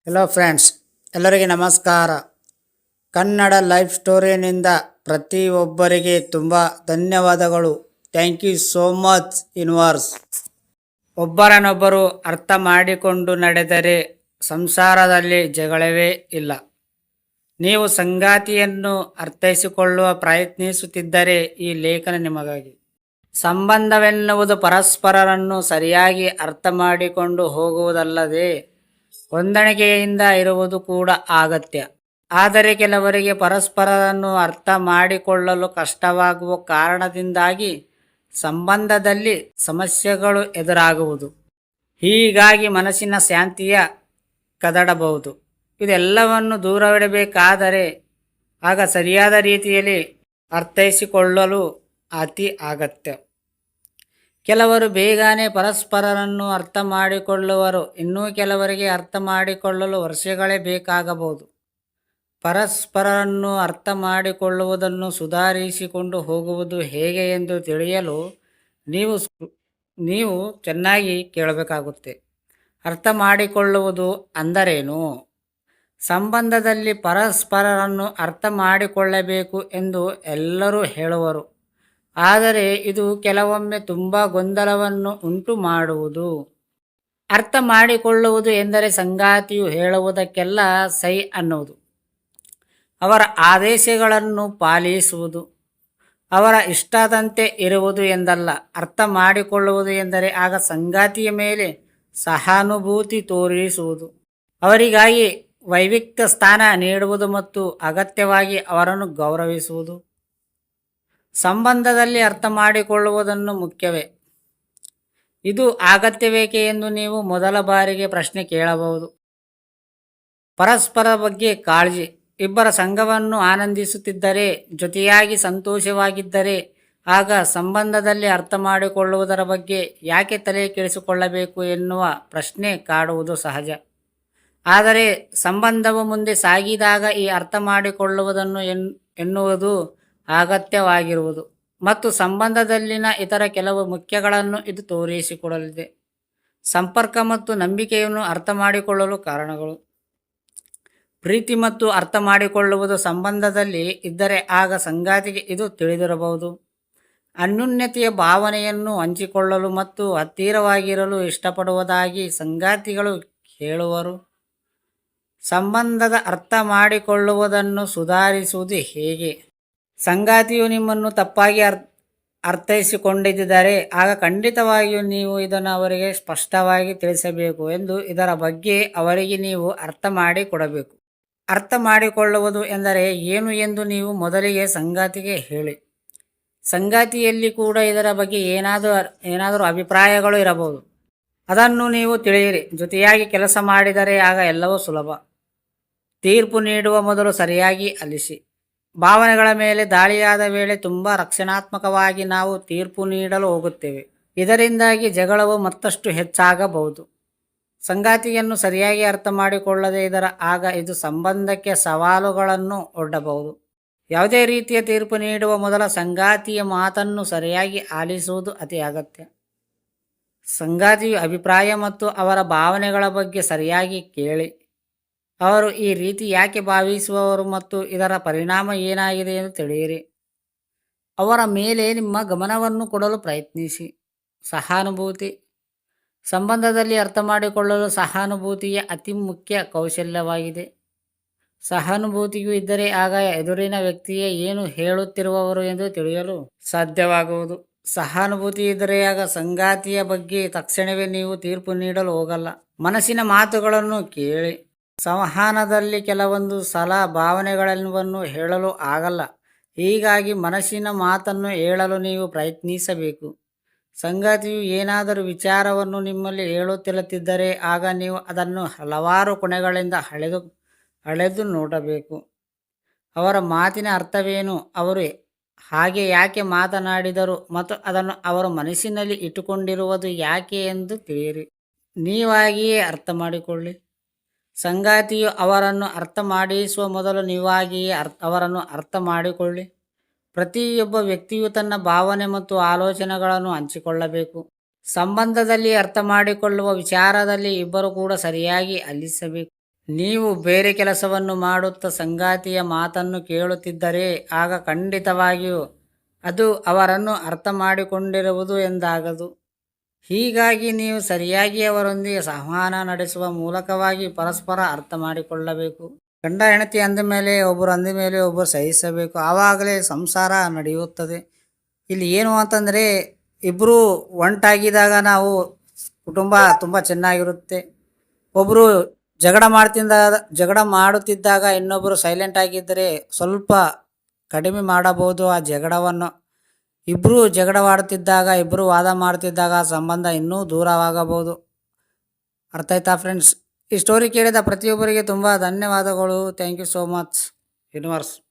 Hello friends, ಎಲ್ಲರಿಗೆ ನಮಸ್ಕಾರ. Kannada life ಸ್ಟೋರಿನಿಂದ ಪ್ರತಿಯೊಬ್ಬರಿಗೆ ತುಂಬ ಧನ್ಯವಾದಗಳು. Thank you so much universe. ಒಬ್ಬರನ್ನೊಬ್ಬರು ಅರ್ಥ ಮಾಡಿಕೊಂಡು ನಡೆದರೆ ಸಂಸಾರದಲ್ಲಿ ಜಗಳವೇ ಇಲ್ಲ. ನೀವು ಸಂಗಾತಿಯನ್ನು ಅರ್ಥೈಸಿಕೊಳ್ಳುವ ಪ್ರಯತ್ನಿಸುತ್ತಿದ್ದರೆ ಈ ಲೇಖನ ನಿಮಗಾಗಿ. ಸಂಬಂಧವೆನ್ನುವುದು ಪರಸ್ಪರರನ್ನು ಸರಿಯಾಗಿ ಅರ್ಥ ಮಾಡಿಕೊಂಡು ಹೋಗುವುದಲ್ಲದೆ ಹೊಂದಾಣಿಕೆಯಿಂದ ಇರುವುದು ಕೂಡ ಅಗತ್ಯ. ಆದರೆ ಕೆಲವರಿಗೆ ಪರಸ್ಪರರನ್ನು ಅರ್ಥ ಮಾಡಿಕೊಳ್ಳಲು ಕಷ್ಟವಾಗುವ ಕಾರಣದಿಂದಾಗಿ ಸಂಬಂಧದಲ್ಲಿ ಸಮಸ್ಯೆಗಳು ಎದುರಾಗುವುದು. ಹೀಗಾಗಿ ಮನಸ್ಸಿನ ಶಾಂತಿಯ ಕದಡಬಹುದು. ಇದೆಲ್ಲವನ್ನು ದೂರವಿಡಬೇಕಾದರೆ ಆಗ ಸರಿಯಾದ ರೀತಿಯಲ್ಲಿ ಅರ್ಥೈಸಿಕೊಳ್ಳಲು ಅತಿ ಅಗತ್ಯ. ಕೆಲವರು ಬೇಗನೆ ಪರಸ್ಪರರನ್ನು ಅರ್ಥ ಮಾಡಿಕೊಳ್ಳುವರು, ಇನ್ನೂ ಕೆಲವರಿಗೆ ಅರ್ಥ ಮಾಡಿಕೊಳ್ಳಲು ವರ್ಷಗಳೇ ಬೇಕಾಗಬಹುದು. ಪರಸ್ಪರರನ್ನು ಅರ್ಥ ಮಾಡಿಕೊಳ್ಳುವುದನ್ನು ಸುಧಾರಿಸಿಕೊಂಡು ಹೋಗುವುದು ಹೇಗೆ ಎಂದು ತಿಳಿಯಲು ನೀವು ಚೆನ್ನಾಗಿ ಕೇಳಬೇಕಾಗುತ್ತೆ. ಅರ್ಥ ಮಾಡಿಕೊಳ್ಳುವುದು ಅಂದರೇನು? ಸಂಬಂಧದಲ್ಲಿ ಪರಸ್ಪರರನ್ನು ಅರ್ಥ ಮಾಡಿಕೊಳ್ಳಬೇಕು ಎಂದು ಎಲ್ಲರೂ ಹೇಳುವರು. ಆದರೆ ಇದು ಕೆಲವೊಮ್ಮೆ ತುಂಬ ಗೊಂದಲವನ್ನು ಉಂಟು ಮಾಡುವುದು. ಅರ್ಥ ಮಾಡಿಕೊಳ್ಳುವುದು ಎಂದರೆ ಸಂಗಾತಿಯು ಹೇಳುವುದಕ್ಕೆಲ್ಲ ಸೈ ಅನ್ನುವುದು, ಅವರ ಆದೇಶಗಳನ್ನು ಪಾಲಿಸುವುದು, ಅವರ ಇಷ್ಟದಂತೆ ಇರುವುದು ಎಂದಲ್ಲ. ಅರ್ಥ ಮಾಡಿಕೊಳ್ಳುವುದು ಎಂದರೆ ಆಗ ಸಂಗಾತಿಯ ಮೇಲೆ ಸಹಾನುಭೂತಿ ತೋರಿಸುವುದು, ಅವರಿಗಾಗಿ ವೈಯಕ್ತಿಕ ಸ್ಥಾನ ನೀಡುವುದು ಮತ್ತು ಅಗತ್ಯವಾಗಿ ಅವರನ್ನು ಗೌರವಿಸುವುದು. ಸಂಬಂಧದಲ್ಲಿ ಅರ್ಥ ಮಾಡಿಕೊಳ್ಳುವುದನ್ನು ಮುಖ್ಯವೇ? ಇದು ಅಗತ್ಯವೇಕೆ ಎಂದು ನೀವು ಮೊದಲ ಬಾರಿಗೆ ಪ್ರಶ್ನೆ ಕೇಳಬಹುದು. ಪರಸ್ಪರ ಬಗ್ಗೆ ಕಾಳಜಿ. ಇಬ್ಬರ ಸಂಘವನ್ನು ಆನಂದಿಸುತ್ತಿದ್ದರೆ, ಜೊತೆಯಾಗಿ ಸಂತೋಷವಾಗಿದ್ದರೆ ಆಗ ಸಂಬಂಧದಲ್ಲಿ ಅರ್ಥ ಮಾಡಿಕೊಳ್ಳುವುದರ ಬಗ್ಗೆ ಯಾಕೆ ತಲೆ ಕೆಡಿಸಿಕೊಳ್ಳಬೇಕು ಎನ್ನುವ ಪ್ರಶ್ನೆ ಕಾಡುವುದು ಸಹಜ. ಆದರೆ ಸಂಬಂಧವು ಮುಂದೆ ಸಾಗಿದಾಗ ಈ ಅರ್ಥ ಮಾಡಿಕೊಳ್ಳುವುದನ್ನು ಎನ್ನುವುದು ಅಗತ್ಯವಾಗಿರುವುದು ಮತ್ತು ಸಂಬಂಧದಲ್ಲಿನ ಇತರ ಕೆಲವು ಮುಖ್ಯಗಳನ್ನು ಇದು ತೋರಿಸಿಕೊಡಲಿದೆ. ಸಂಪರ್ಕ ಮತ್ತು ನಂಬಿಕೆಯನ್ನು ಅರ್ಥ ಮಾಡಿಕೊಳ್ಳಲು ಕಾರಣಗಳು. ಪ್ರೀತಿ ಮತ್ತು ಅರ್ಥ ಮಾಡಿಕೊಳ್ಳುವುದು ಸಂಬಂಧದಲ್ಲಿ ಇದ್ದರೆ ಆಗ ಸಂಗಾತಿಗೆ ಇದು ತಿಳಿದಿರಬಹುದು. ಅನ್ಯೋನ್ಯತೆಯ ಭಾವನೆಯನ್ನು ಹಂಚಿಕೊಳ್ಳಲು ಮತ್ತು ಹತ್ತಿರವಾಗಿರಲು ಇಷ್ಟಪಡುವುದಾಗಿ ಸಂಗಾತಿಗಳು ಹೇಳುವರು. ಸಂಬಂಧದ ಅರ್ಥ ಮಾಡಿಕೊಳ್ಳುವುದನ್ನು ಸುಧಾರಿಸುವುದು ಹೇಗೆ? ಸಂಗಾತಿಯು ನಿಮ್ಮನ್ನು ತಪ್ಪಾಗಿ ಅರ್ಥೈಸಿಕೊಂಡಿದ್ದರೆ ಆಗ ಖಂಡಿತವಾಗಿಯೂ ನೀವು ಇದನ್ನು ಅವರಿಗೆ ಸ್ಪಷ್ಟವಾಗಿ ತಿಳಿಸಬೇಕು ಎಂದು ಇದರ ಬಗ್ಗೆ ಅವರಿಗೆ ನೀವು ಅರ್ಥ ಮಾಡಿಕೊಡಬೇಕು. ಅರ್ಥ ಮಾಡಿಕೊಳ್ಳುವುದು ಎಂದರೆ ಏನು ಎಂದು ನೀವು ಮೊದಲಿಗೆ ಸಂಗಾತಿಗೆ ಹೇಳಿ. ಸಂಗಾತಿಯಲ್ಲಿ ಕೂಡ ಇದರ ಬಗ್ಗೆ ಏನಾದರೂ ಅಭಿಪ್ರಾಯಗಳು ಇರಬಹುದು. ಅದನ್ನು ನೀವು ತಿಳಿಯಿರಿ. ಜೊತೆಯಾಗಿ ಕೆಲಸ ಮಾಡಿದರೆ ಆಗ ಎಲ್ಲವೂ ಸುಲಭ. ತೀರ್ಪು ನೀಡುವ ಮೊದಲು ಸರಿಯಾಗಿ ಆಲಿಸಿ. ಭಾವನೆಗಳ ಮೇಲೆ ದಾಳಿಯಾದ ವೇಳೆ ತುಂಬ ರಕ್ಷಣಾತ್ಮಕವಾಗಿ ನಾವು ತೀರ್ಪು ನೀಡಲು ಹೋಗುತ್ತೇವೆ. ಇದರಿಂದಾಗಿ ಜಗಳವು ಮತ್ತಷ್ಟು ಹೆಚ್ಚಾಗಬಹುದು. ಸಂಗಾತಿಯನ್ನು ಸರಿಯಾಗಿ ಅರ್ಥ ಮಾಡಿಕೊಳ್ಳದೆ ಇದರ ಆಗ ಇದು ಸಂಬಂಧಕ್ಕೆ ಸವಾಲುಗಳನ್ನು ಒಡ್ಡಬಹುದು. ಯಾವುದೇ ರೀತಿಯ ತೀರ್ಪು ನೀಡುವ ಮೊದಲ ಸಂಗಾತಿಯ ಮಾತನ್ನು ಸರಿಯಾಗಿ ಆಲಿಸುವುದು ಅತಿ ಅಗತ್ಯ. ಸಂಗಾತಿಯ ಅಭಿಪ್ರಾಯ ಮತ್ತು ಅವರ ಭಾವನೆಗಳ ಬಗ್ಗೆ ಸರಿಯಾಗಿ ಕೇಳಿ. ಅವರು ಈ ರೀತಿ ಯಾಕೆ ಭಾವಿಸುವವರು ಮತ್ತು ಇದರ ಪರಿಣಾಮ ಏನಾಗಿದೆ ಎಂದು ತಿಳಿಯಿರಿ. ಅವರ ಮೇಲೆ ನಿಮ್ಮ ಗಮನವನ್ನು ಕೊಡಲು ಪ್ರಯತ್ನಿಸಿ. ಸಹಾನುಭೂತಿ. ಸಂಬಂಧದಲ್ಲಿ ಅರ್ಥ ಮಾಡಿಕೊಳ್ಳಲು ಸಹಾನುಭೂತಿಯ ಅತಿ ಮುಖ್ಯ ಕೌಶಲ್ಯವಾಗಿದೆ. ಸಹಾನುಭೂತಿಯು ಇದ್ದರೆ ಆಗ ಎದುರಿನ ವ್ಯಕ್ತಿಯೇ ಏನು ಹೇಳುತ್ತಿರುವವರು ಎಂದು ತಿಳಿಯಲು ಸಾಧ್ಯವಾಗುವುದು. ಸಹಾನುಭೂತಿ ಇದ್ದರೆ ಆಗ ಸಂಗಾತಿಯ ಬಗ್ಗೆ ತಕ್ಷಣವೇ ನೀವು ತೀರ್ಪು ನೀಡಲು ಹೋಗಲ್ಲ. ಮನಸ್ಸಿನ ಮಾತುಗಳನ್ನು ಕೇಳಿ. ಸಂವಹನದಲ್ಲಿ ಕೆಲವೊಂದು ಸಲ ಭಾವನೆಗಳನ್ನು ಹೇಳಲು ಆಗಲ್ಲ. ಹೀಗಾಗಿ ಮನಸ್ಸಿನ ಮಾತನ್ನು ಹೇಳಲು ನೀವು ಪ್ರಯತ್ನಿಸಬೇಕು. ಸಂಗಾತಿಯು ಏನಾದರೂ ವಿಚಾರವನ್ನು ನಿಮ್ಮಲ್ಲಿ ಹೇಳುತ್ತಿಲ್ಲದಿದ್ದರೆ ಆಗ ನೀವು ಅದನ್ನು ಹಲವಾರು ಕೋಣೆಗಳಿಂದ ಅಳೆದು ನೋಡಬೇಕು. ಅವರ ಮಾತಿನ ಅರ್ಥವೇನು, ಅವರು ಹಾಗೆ ಯಾಕೆ ಮಾತನಾಡಿದರು ಮತ್ತು ಅದನ್ನು ಅವರು ಮನಸ್ಸಿನಲ್ಲಿ ಇಟ್ಟುಕೊಂಡಿರುವುದು ಯಾಕೆ ಎಂದು ತಿಳಿಯಿರಿ. ನೀವಾಗಿಯೇ ಅರ್ಥ ಮಾಡಿಕೊಳ್ಳಿ. ಸಂಗಾತಿಯು ಅವರನ್ನು ಅರ್ಥ ಮಾಡಿಸುವ ಮೊದಲು ನೀವಾಗಿಯೇ ಅವರನ್ನು ಅರ್ಥ ಮಾಡಿಕೊಳ್ಳಿ. ಪ್ರತಿಯೊಬ್ಬ ವ್ಯಕ್ತಿಯು ತನ್ನ ಭಾವನೆ ಮತ್ತು ಆಲೋಚನೆಗಳನ್ನು ಹಂಚಿಕೊಳ್ಳಬೇಕು. ಸಂಬಂಧದಲ್ಲಿ ಅರ್ಥ ಮಾಡಿಕೊಳ್ಳುವ ವಿಚಾರದಲ್ಲಿ ಇಬ್ಬರು ಕೂಡ ಸರಿಯಾಗಿ ಆಲಿಸಬೇಕು. ನೀವು ಬೇರೆ ಕೆಲಸವನ್ನು ಮಾಡುತ್ತಾ ಸಂಗಾತಿಯ ಮಾತನ್ನು ಕೇಳುತ್ತಿದ್ದರೆ ಆಗ ಖಂಡಿತವಾಗಿಯೂ ಅದು ಅವರನ್ನು ಅರ್ಥ ಮಾಡಿಕೊಂಡಿರುವುದು ಎಂದಾಗದು. ಹೀಗಾಗಿ ನೀವು ಸರಿಯಾಗಿ ಅವರೊಂದಿಗೆ ಸಂವಹನ ನಡೆಸುವ ಮೂಲಕವಾಗಿ ಪರಸ್ಪರ ಅರ್ಥ ಮಾಡಿಕೊಳ್ಳಬೇಕು. ಗಂಡ ಹೆಂಡತಿ ಅಂದ ಮೇಲೆ ಒಬ್ಬರು ಅಂದ ಮೇಲೆ ಒಬ್ಬರು ಸಹಿಸಬೇಕು, ಆವಾಗಲೇ ಸಂಸಾರ ನಡೆಯುತ್ತದೆ. ಇಲ್ಲಿ ಏನು ಅಂತಂದರೆ ಇಬ್ಬರು ಒಂಟಾಗಿದ್ದಾಗ ನಾವು ಕುಟುಂಬ ತುಂಬ ಚೆನ್ನಾಗಿರುತ್ತೆ. ಒಬ್ಬರು ಜಗಳ ಮಾಡುತ್ತಿದ್ದಾಗ ಇನ್ನೊಬ್ಬರು ಸೈಲೆಂಟ್ ಆಗಿದ್ದರೆ ಸ್ವಲ್ಪ ಕಡಿಮೆ ಮಾಡಬಹುದು ಆ ಜಗಳವನ್ನು. ಇಬ್ಬರು ಜಗಳವಾಡುತ್ತಿದ್ದಾಗ ಇಬ್ಬರು ವಾದ ಮಾಡ್ತಿದ್ದಾಗ ಸಂಬಂಧ ಇನ್ನೂ ದೂರವಾಗಬಹುದು. ಅರ್ಥ ಆಯ್ತಾ ಫ್ರೆಂಡ್ಸ್? ಈ ಸ್ಟೋರಿ ಕೇಳಿದ ಪ್ರತಿಯೊಬ್ಬರಿಗೆ ತುಂಬ ಧನ್ಯವಾದಗಳು. Thank you so much universe.